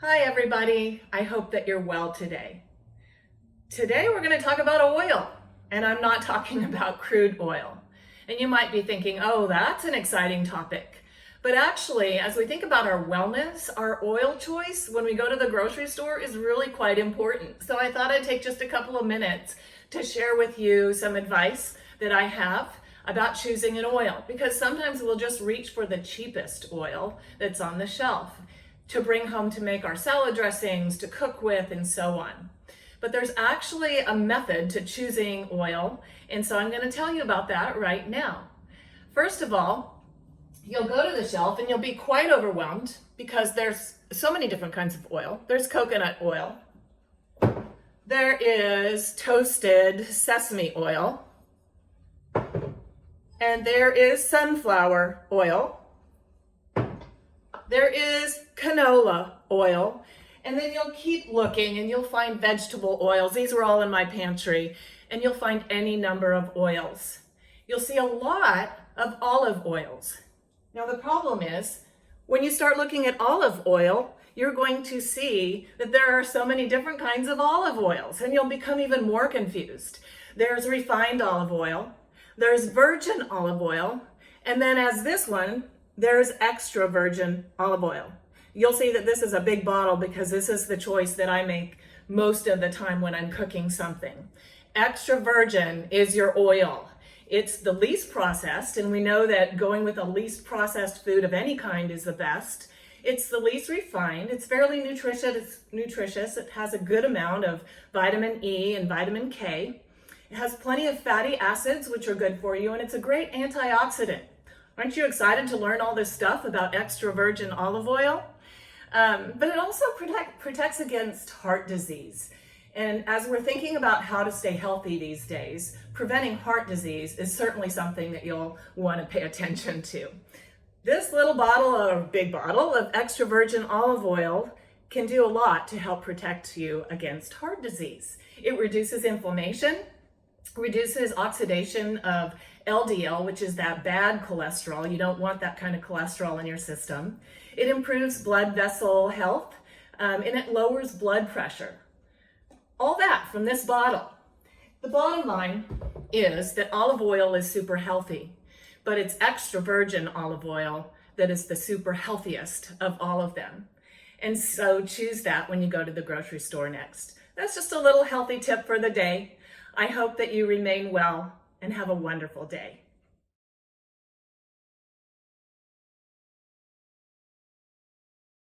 Hi everybody, I hope that you're well today. Today we're going to talk about oil, and I'm not talking about crude oil. And you might be thinking, oh, that's an exciting topic. But actually, as we think about our wellness, our oil choice when we go to the grocery store is really quite important. So I thought I'd take just a couple of minutes to share with you some advice that I have about choosing an oil, because sometimes we'll just reach for the cheapest oil that's on the shelf to bring home to make our salad dressings, to cook with, and so on. But there's actually a method to choosing oil, and so I'm going to tell you about that right now. First of all, you'll go to the shelf and you'll be quite overwhelmed because there's so many different kinds of oil. There's coconut oil. There is toasted sesame oil. And there is sunflower oil. There is canola oil, and then you'll keep looking and you'll find vegetable oils. These were all in my pantry, and you'll find any number of oils. You'll see a lot of olive oils. Now the problem is, when you start looking at olive oil, you're going to see that there are so many different kinds of olive oils, and you'll become even more confused. There's refined olive oil, there's virgin olive oil, and then as this one, there's extra virgin olive oil. You'll see that this is a big bottle because this is the choice that I make most of the time when I'm cooking something. Extra virgin is your oil. It's the least processed, and we know that going with a least processed food of any kind is the best. It's the least refined. It's fairly nutritious. It has a good amount of vitamin E and vitamin K. It has plenty of fatty acids, which are good for you, and it's a great antioxidant. Aren't you excited to learn all this stuff about extra virgin olive oil? But it also protects against heart disease. And as we're thinking about how to stay healthy these days, preventing heart disease is certainly something that you'll want to pay attention to. This little bottle, or big bottle, of extra virgin olive oil can do a lot to help protect you against heart disease. It reduces inflammation, reduces oxidation of LDL, which is that bad cholesterol. You don't want that kind of cholesterol in your system. It improves blood vessel health, and it lowers blood pressure. All that from this bottle. The bottom line is that olive oil is super healthy, but it's extra virgin olive oil that is the super healthiest of all of them. And so choose that when you go to the grocery store next. That's just a little healthy tip for the day. I hope that you remain well and have a wonderful day.